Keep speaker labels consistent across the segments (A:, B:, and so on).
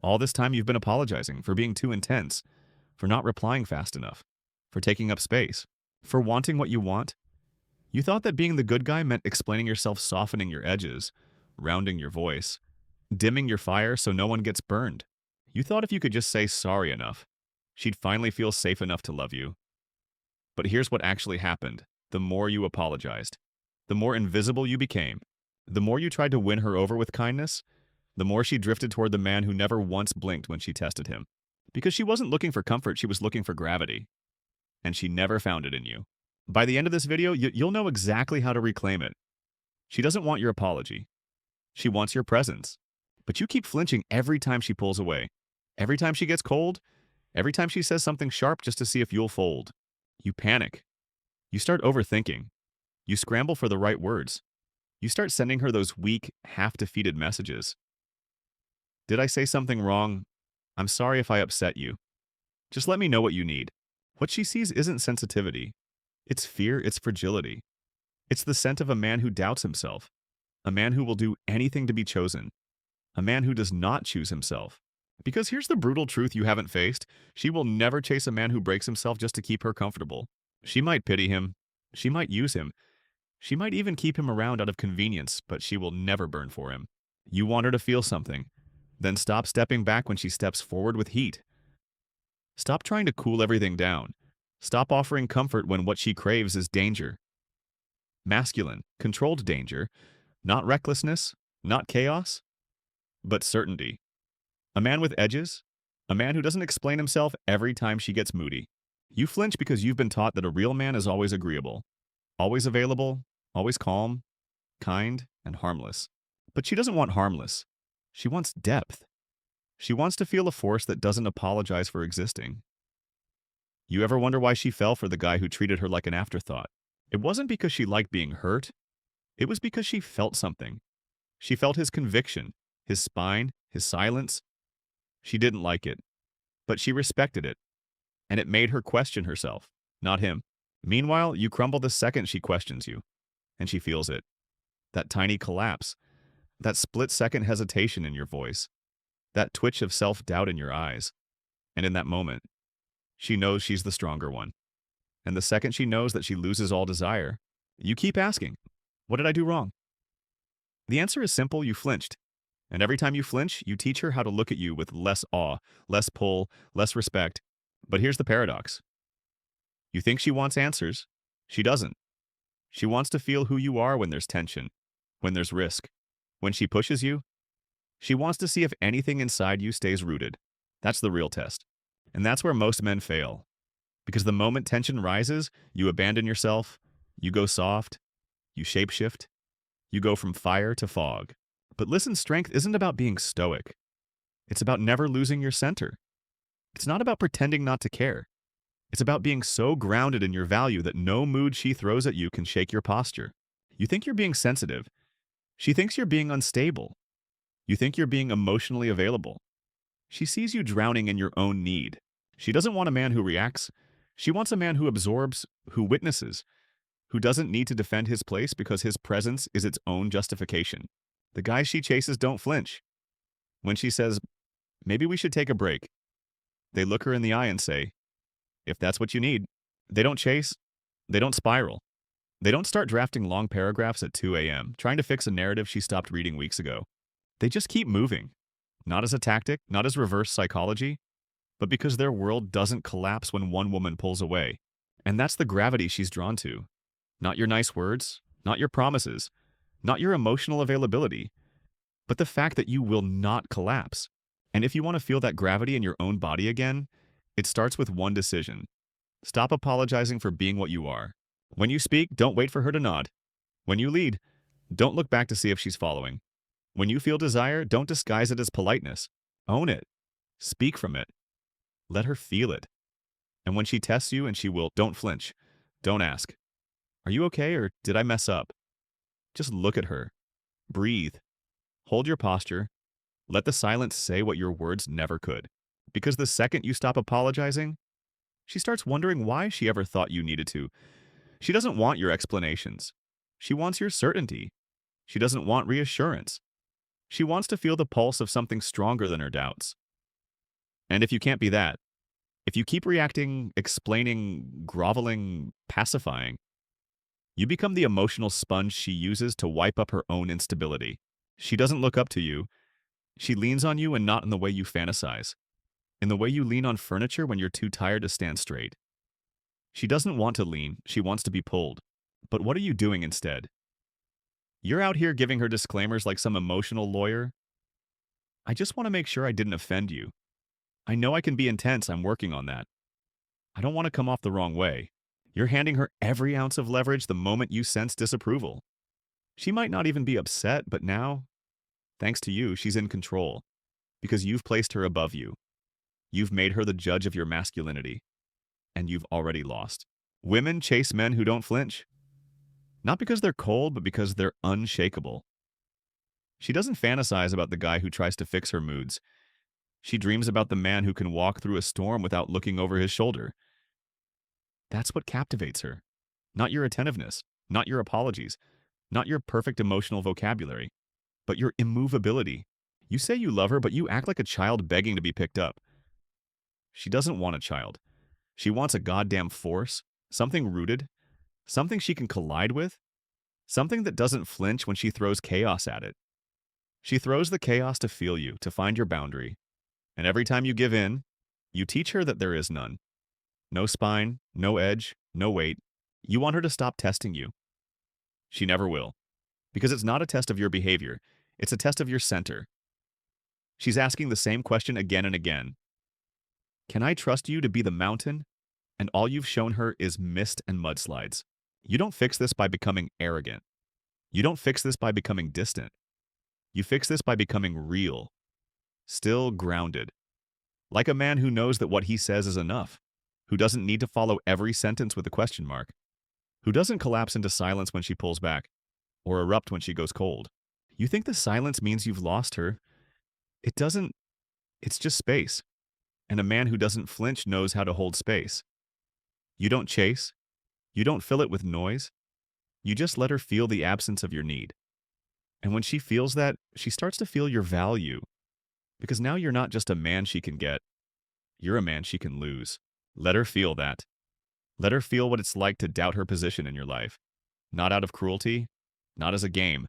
A: All this time you've been apologizing for being too intense, for not replying fast enough, for taking up space, for wanting what you want. You thought that being the good guy meant explaining yourself, softening your edges, rounding your voice, dimming your fire so no one gets burned. You thought if you could just say sorry enough, she'd finally feel safe enough to love you. But here's what actually happened. The more you apologized, the more invisible you became. The more you tried to win her over with kindness, the more she drifted toward the man who never once blinked when she tested him. Because she wasn't looking for comfort, she was looking for gravity. And she never found it in you. By the end of this video, you'll know exactly how to reclaim it. She doesn't want your apology. She wants your presence. But you keep flinching every time she pulls away. Every time she gets cold. Every time she says something sharp just to see if you'll fold. You panic. You start overthinking. You scramble for the right words. You start sending her those weak, half-defeated messages. Did I say something wrong? I'm sorry if I upset you. Just let me know what you need. What she sees isn't sensitivity. It's fear, it's fragility. It's the scent of a man who doubts himself. A man who will do anything to be chosen. A man who does not choose himself. Because here's the brutal truth you haven't faced. She will never chase a man who breaks himself just to keep her comfortable. She might pity him. She might use him. She might even keep him around out of convenience, but she will never burn for him. You want her to feel something. Then stop stepping back when she steps forward with heat. Stop trying to cool everything down. Stop offering comfort when what she craves is danger. Masculine, controlled danger. Not recklessness, not chaos, but certainty. A man with edges. A man who doesn't explain himself every time she gets moody. You flinch because you've been taught that a real man is always agreeable. Always available, always calm, kind, and harmless. But she doesn't want harmless. She wants depth. She wants to feel a force that doesn't apologize for existing. You ever wonder why she fell for the guy who treated her like an afterthought? It wasn't because she liked being hurt. It was because she felt something. She felt his conviction, his spine, his silence. She didn't like it, but she respected it. And it made her question herself, not him. Meanwhile, you crumble the second she questions you, and she feels it. That tiny collapse, that split-second hesitation in your voice, that twitch of self-doubt in your eyes. And in that moment, she knows she's the stronger one. And the second she knows that she loses all desire, you keep asking, what did I do wrong? The answer is simple, you flinched. And every time you flinch, you teach her how to look at you with less awe, less pull, less respect. But here's the paradox. You think she wants answers. She doesn't. She wants to feel who you are when there's tension, when there's risk. When she pushes you, she wants to see if anything inside you stays rooted. That's the real test. And that's where most men fail. Because the moment tension rises, you abandon yourself, you go soft, you shapeshift, you go from fire to fog. But listen, strength isn't about being stoic. It's about never losing your center. It's not about pretending not to care. It's about being so grounded in your value that no mood she throws at you can shake your posture. You think you're being sensitive. She thinks you're being unstable. You think you're being emotionally available. She sees you drowning in your own need. She doesn't want a man who reacts. She wants a man who absorbs, who witnesses, who doesn't need to defend his place because his presence is its own justification. The guys she chases don't flinch. When she says, maybe we should take a break, they look her in the eye and say, if that's what you need. They don't chase. They don't spiral. They don't start drafting long paragraphs at 2 a.m., trying to fix a narrative she stopped reading weeks ago. They just keep moving. Not as a tactic, not as reverse psychology, but because their world doesn't collapse when one woman pulls away. And that's the gravity she's drawn to. Not your nice words, not your promises, not your emotional availability, but the fact that you will not collapse. And if you want to feel that gravity in your own body again, it starts with one decision. Stop apologizing for being what you are. When you speak, don't wait for her to nod. When you lead, don't look back to see if she's following. When you feel desire, don't disguise it as politeness. Own it. Speak from it. Let her feel it. And when she tests you and she will, don't flinch. Don't ask, are you okay or did I mess up? Just look at her. Breathe. Hold your posture. Let the silence say what your words never could. Because the second you stop apologizing, she starts wondering why she ever thought you needed to. She doesn't want your explanations. She wants your certainty. She doesn't want reassurance. She wants to feel the pulse of something stronger than her doubts. And if you can't be that, if you keep reacting, explaining, groveling, pacifying, you become the emotional sponge she uses to wipe up her own instability. She doesn't look up to you. She leans on you, and not in the way you fantasize, in the way you lean on furniture when you're too tired to stand straight. She doesn't want to lean, she wants to be pulled. But what are you doing instead? You're out here giving her disclaimers like some emotional lawyer. I just want to make sure I didn't offend you. I know I can be intense, I'm working on that. I don't want to come off the wrong way. You're handing her every ounce of leverage the moment you sense disapproval. She might not even be upset, but now, thanks to you, she's in control. Because you've placed her above you. You've made her the judge of your masculinity. And you've already lost. Women chase men who don't flinch. Not because they're cold, but because they're unshakable. She doesn't fantasize about the guy who tries to fix her moods. She dreams about the man who can walk through a storm without looking over his shoulder. That's what captivates her. Not your attentiveness, not your apologies, not your perfect emotional vocabulary, but your immovability. You say you love her, but you act like a child begging to be picked up. She doesn't want a child. She wants a goddamn force, something rooted, something she can collide with, something that doesn't flinch when she throws chaos at it. She throws the chaos to feel you, to find your boundary. And every time you give in, you teach her that there is none. No spine, no edge, no weight. You want her to stop testing you. She never will. Because it's not a test of your behavior. It's a test of your center. She's asking the same question again and again. Can I trust you to be the mountain? And all you've shown her is mist and mudslides. You don't fix this by becoming arrogant. You don't fix this by becoming distant. You fix this by becoming real. Still grounded. Like a man who knows that what he says is enough. Who doesn't need to follow every sentence with a question mark. Who doesn't collapse into silence when she pulls back. Or erupt when she goes cold. You think the silence means you've lost her? It doesn't. It's just space. And a man who doesn't flinch knows how to hold space. You don't chase. You don't fill it with noise. You just let her feel the absence of your need. And when she feels that, she starts to feel your value. Because now you're not just a man she can get. You're a man she can lose. Let her feel that. Let her feel what it's like to doubt her position in your life. Not out of cruelty, not as a game,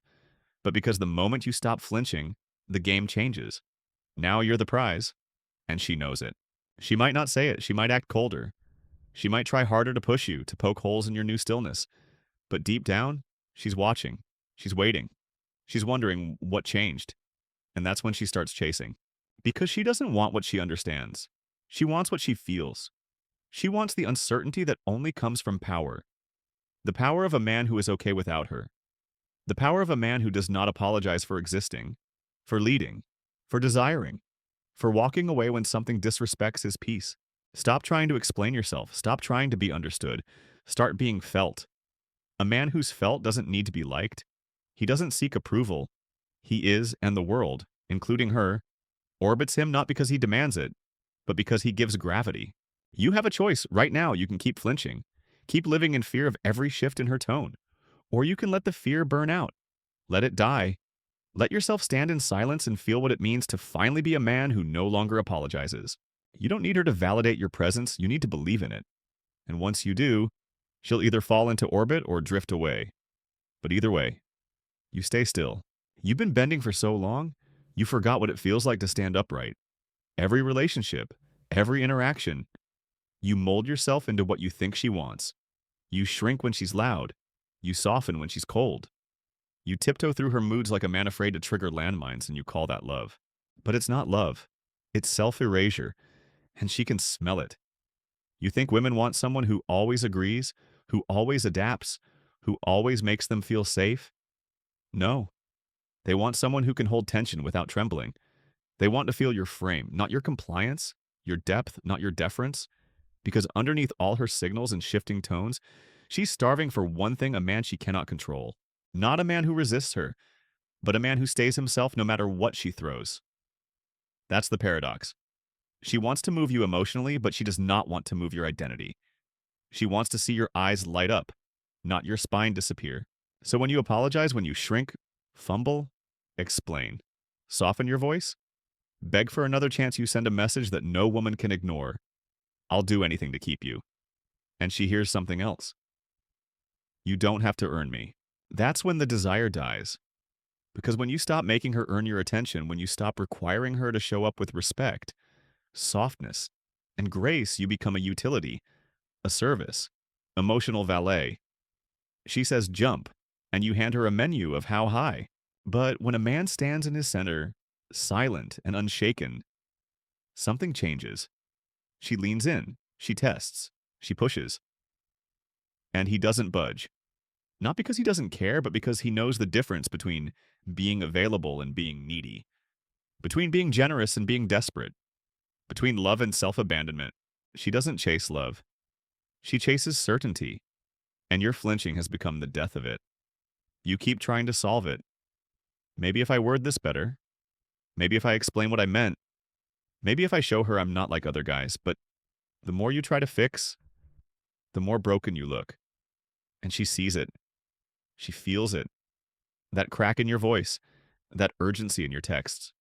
A: but because the moment you stop flinching, the game changes. Now you're the prize, and she knows it. She might not say it, she might act colder. She might try harder to push you, to poke holes in your new stillness. But deep down, she's watching. She's waiting. She's wondering what changed. And that's when she starts chasing. Because she doesn't want what she understands. She wants what she feels. She wants the uncertainty that only comes from power. The power of a man who is okay without her. The power of a man who does not apologize for existing, for leading, for desiring, for walking away when something disrespects his peace. Stop trying to explain yourself. Stop trying to be understood. Start being felt. A man who's felt doesn't need to be liked. He doesn't seek approval. He is, and the world, including her, orbits him not because he demands it, but because he gives gravity. You have a choice. Right now, you can keep flinching. Keep living in fear of every shift in her tone. Or you can let the fear burn out. Let it die. Let yourself stand in silence and feel what it means to finally be a man who no longer apologizes. You don't need her to validate your presence, you need to believe in it. And once you do, she'll either fall into orbit or drift away. But either way, you stay still. You've been bending for so long, you forgot what it feels like to stand upright. Every relationship, every interaction, you mold yourself into what you think she wants. You shrink when she's loud. You soften when she's cold. You tiptoe through her moods like a man afraid to trigger landmines, and you call that love. But it's not love. It's self-erasure, and she can smell it. You think women want someone who always agrees, who always adapts, who always makes them feel safe? No. They want someone who can hold tension without trembling. They want to feel your frame, not your compliance, your depth, not your deference. Because underneath all her signals and shifting tones, she's starving for one thing a man she cannot control. Not a man who resists her, but a man who stays himself no matter what she throws. That's the paradox. She wants to move you emotionally, but she does not want to move your identity. She wants to see your eyes light up, not your spine disappear. So when you apologize, when you shrink, fumble, explain. Soften your voice? Beg for another chance, you send a message that no woman can ignore. I'll do anything to keep you. And she hears something else. You don't have to earn me. That's when the desire dies. Because when you stop making her earn your attention, when you stop requiring her to show up with respect, softness, and grace, you become a utility, a service, emotional valet. She says jump, and you hand her a menu of how high. But when a man stands in his center, silent and unshaken, something changes. She leans in, she tests, she pushes, and he doesn't budge. Not because he doesn't care, but because he knows the difference between being available and being needy, between being generous and being desperate, between love and self-abandonment. She doesn't chase love. She chases certainty, and your flinching has become the death of it. You keep trying to solve it. Maybe if I word this better, maybe if I explain what I meant, maybe if I show her I'm not like other guys, but the more you try to fix, the more broken you look. And she sees it. She feels it. That crack in your voice, that urgency in your texts,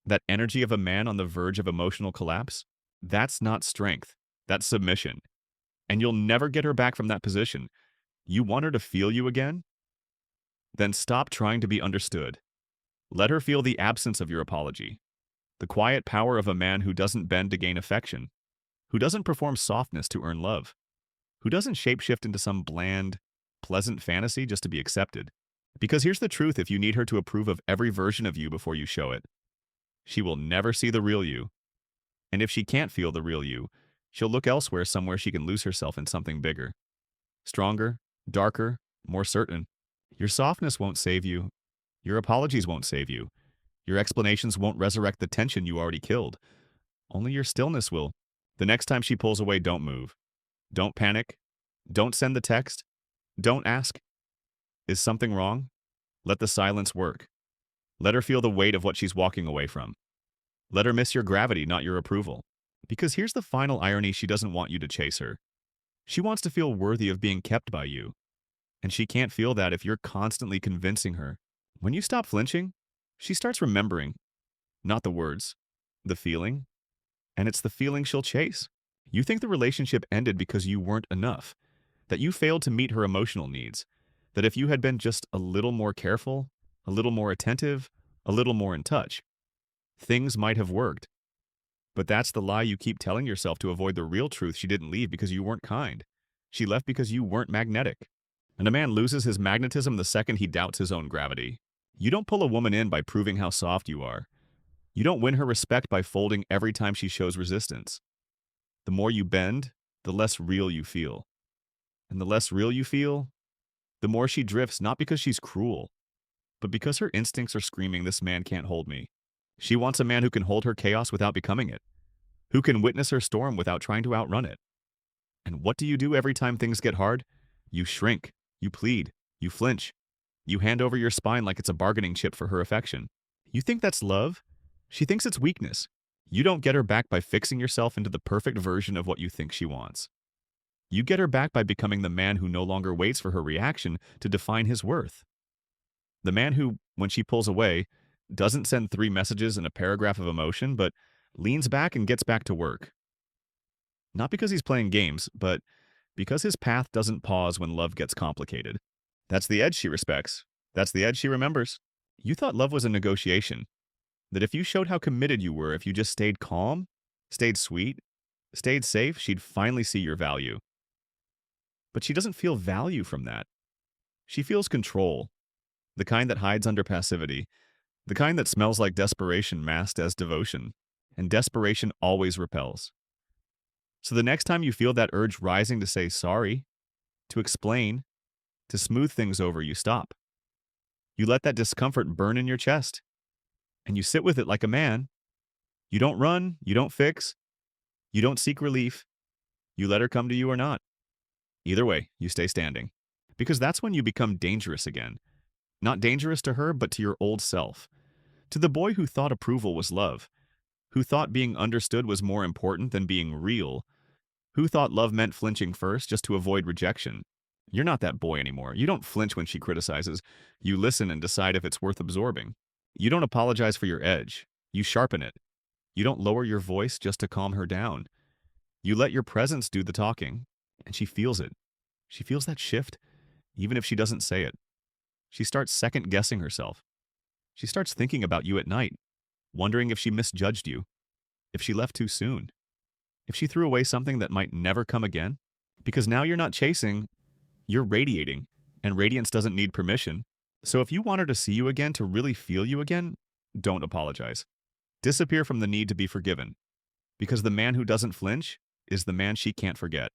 A: that energy of a man on the verge of emotional collapse, that's not strength. That's submission. And you'll never get her back from that position. You want her to feel you again? Then stop trying to be understood. Let her feel the absence of your apology, the quiet power of a man who doesn't bend to gain affection, who doesn't perform softness to earn love, who doesn't shapeshift into some bland, pleasant fantasy just to be accepted. Because here's the truth: if you need her to approve of every version of you before you show it, she will never see the real you. And if she can't feel the real you, she'll look elsewhere, somewhere she can lose herself in something bigger, stronger, darker, more certain. Your softness won't save you. Your apologies won't save you. Your explanations won't resurrect the tension you already killed. Only your stillness will. The next time she pulls away, don't move. Don't panic. Don't send the text. Don't ask, is something wrong? Let the silence work. Let her feel the weight of what she's walking away from. Let her miss your gravity, not your approval. Because here's the final irony: she doesn't want you to chase her. She wants to feel worthy of being kept by you. And she can't feel that if you're constantly convincing her. When you stop flinching, she starts remembering. Not the words, the feeling. And it's the feeling she'll chase. You think the relationship ended because you weren't enough, that you failed to meet her emotional needs, that if you had been just a little more careful, a little more attentive, a little more in touch, things might have worked. But that's the lie you keep telling yourself to avoid the real truth: she didn't leave because you weren't kind. She left because you weren't magnetic. And a man loses his magnetism the second he doubts his own gravity. You don't pull a woman in by proving how soft you are. You don't win her respect by folding every time she shows resistance. The more you bend, the less real you feel. And the less real you feel, the more she drifts, not because she's cruel, but because her instincts are screaming, this man can't hold me. She wants a man who can hold her chaos without becoming it, who can witness her storm without trying to outrun it. And what do you do every time things get hard? You shrink, you plead, you flinch. You hand over your spine like it's a bargaining chip for her affection. You think that's love? She thinks it's weakness. You don't get her back by fixing yourself into the perfect version of what you think she wants. You get her back by becoming the man who no longer waits for her reaction to define his worth. The man who, when she pulls away, doesn't send 3 messages and a paragraph of emotion, but leans back and gets back to work. Not because he's playing games, but because his path doesn't pause when love gets complicated. That's the edge she respects. That's the edge she remembers. You thought love was a negotiation. That if you showed how committed you were, if you just stayed calm, stayed sweet, stayed safe, she'd finally see your value. But she doesn't feel value from that. She feels control. The kind that hides under passivity. The kind that smells like desperation masked as devotion. And desperation always repels. So the next time you feel that urge rising to say sorry, to explain, to smooth things over, you stop. You let that discomfort burn in your chest. And you sit with it like a man. You don't run, you don't fix, you don't seek relief. You let her come to you or not. Either way, you stay standing. Because that's when you become dangerous again. Not dangerous to her, but to your old self. To the boy who thought approval was love. Who thought being understood was more important than being real. Who thought love meant flinching first just to avoid rejection. You're not that boy anymore. You don't flinch when she criticizes. You listen and decide if it's worth absorbing. You don't apologize for your edge. You sharpen it. You don't lower your voice just to calm her down. You let your presence do the talking, and she feels it. She feels that shift, even if she doesn't say it. She starts second-guessing herself. She starts thinking about you at night, wondering if she misjudged you, if she left too soon, if she threw away something that might never come again. Because now you're not chasing, you're radiating, and radiance doesn't need permission. So if you want her to see you again, to really feel you again, don't apologize. Disappear from the need to be forgiven, because the man who doesn't flinch is the man she can't forget.